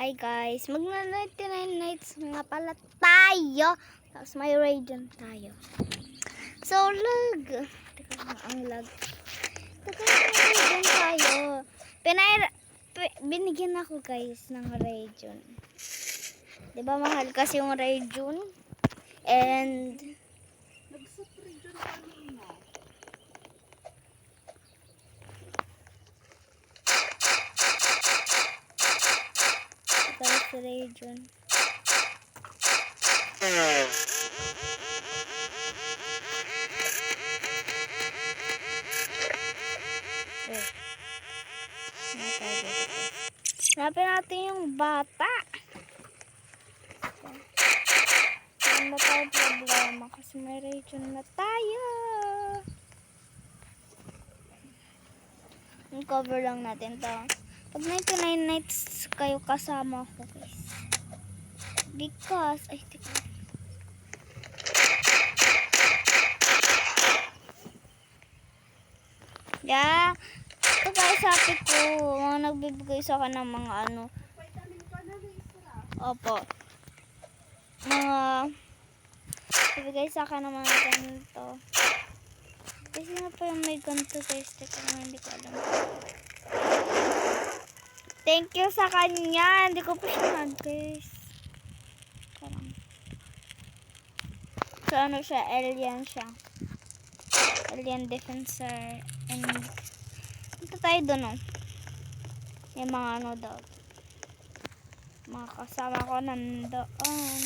Hi guys, magna-99 nights nga pala tayo. Tapos may radiant tayo. So lag. Teka lang ang lag. Teka lang radiant tayo. Binigyan ako guys ng radiant. Diba mahal kasi yung radiant? And Nagsa-radiant kanina. guys, radiant. Hanapin natin yung bata. Hindi na tayo problema kasi may radiant na tayo. Cover lang natin to. Pag 99 nights kayo kasama ko guys. Because, ay teka. Yeah. Ito guys, sabi ko, mga nagbibigay sa akin ng mga ano. Opo. Mga bibigay sa akin ng mga ganito. Kasi na pa yung may ganito guys. Teka lang, hindi ko alam. Thank you sa kanya. Hindi ko pa siya guys. Parang. So ano siya? Alien siya. Alien defensor. And ito tayo doon, oh. Yung mga ano daw. Mga kasama ko nandoon.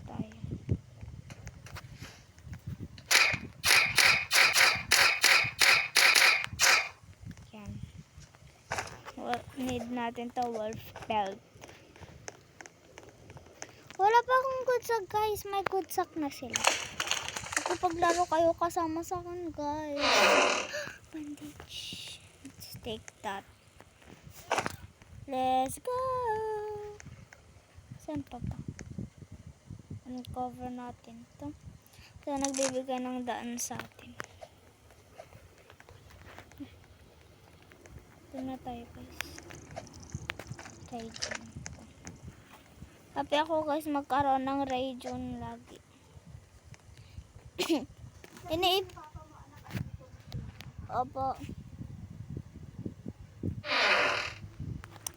Tayo. Yan. Well, need natin to wolf belt. Wala pa akong good sack guys. May good sack na sila. Paglaro kayo kasama sa akin guys. Bandage. Let's take that. Let's go. Saan pa ba? Uncover natin to. So nagbibigay ng daan sa atin. Ito na tayo guys. Radiant. Happy ako guys magkaroon ng radiant lagi. Opo.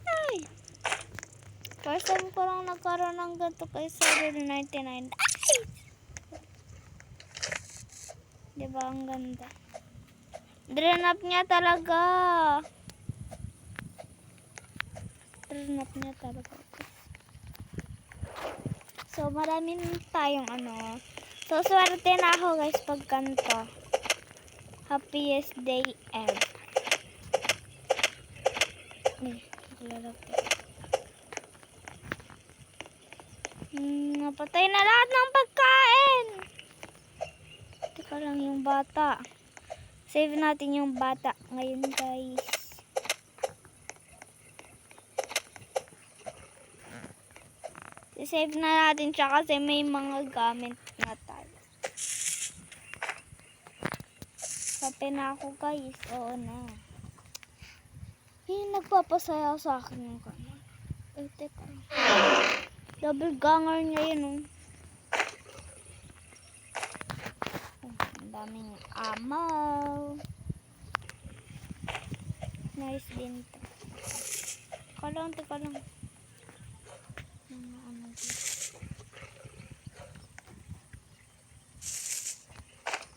Ay. First time ko lang nagkaroon ng ganito kay Server 99. Ay! Diba ang ganda? Drain up niya talaga. Drain up niya talaga. So maraming tayong ano. So, swerte na ako guys pag ganito. Happiest day ever. Napatay na lahat ng pagkain. Teka lang yung bata. Save natin yung bata ngayon guys. I-save na natin siya kasi may mga gamit na tayo. Sabi na ako guys. Oo na. Nagpapasaya sa akin yung kanan. Eh, teka. Double ganger niya yun. Ang daming ammo. Nice din ito. Teka lang.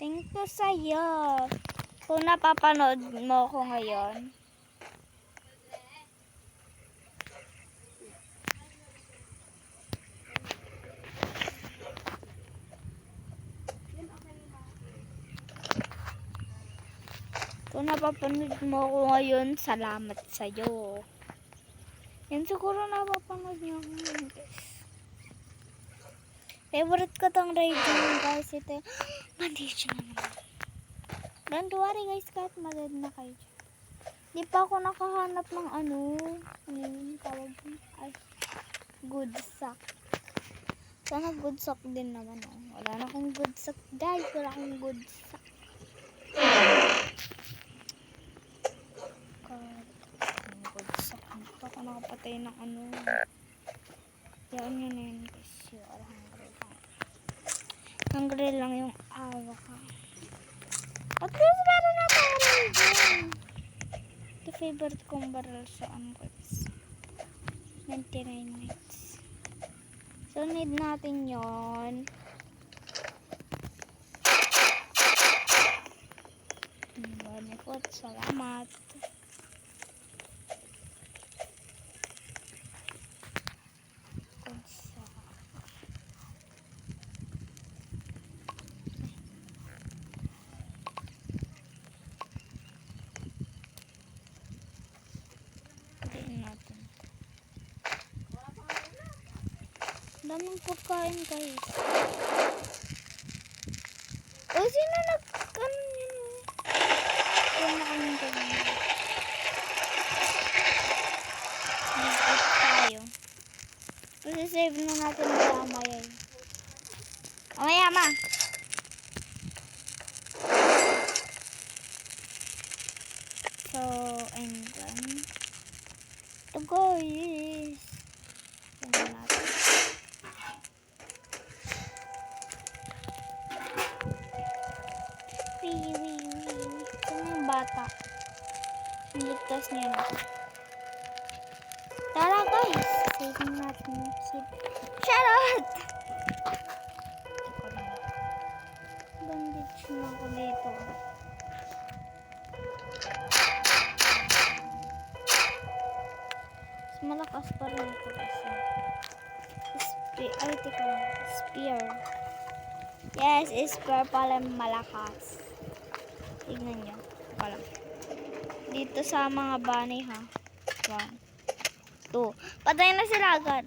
Thank you sa'yo. Kung napapanood mo ko ngayon. Kung napapanood mo ko ngayon, salamat sa'yo. Yan siguro napapanood niyo ako ngayon guys. Favorite ko tong radiant guys. Ito yung bandage na naman. Don't worry guys, kahit magad na kayo. Di pa ako nakahanap ng ano yung tawag mo? Ay, good sack. Sana good sack din naman. Oh. Wala na akong good sack guys. Wala akong good sack. makapatay ng ano. Yan yun na yun guys. Yung hungry lang yung awa ka. At least meron na tayo dyan. Ito favorite kong barrel sa guys. 99 minutes. So need natin yon. Banipot, salamat. Natin. Daming pagkain guys. O sino nag-ano yun? Sino na kami ganyan? Nag-eat tayo. Kasi save na natin mamaya. Mamaya ma! So, and then ito guys. Tignan natin. Wee. Ito na yung bata. Niligtas niya na. Tara guys. Save natin. Charot! Bandage na ako dito. Malakas pa rin ito kasi. Spear. Yes, spear pala malakas. Tignan nyo. Pala. Dito sa mga bunny ha. 1, 2. Patay na sila agad.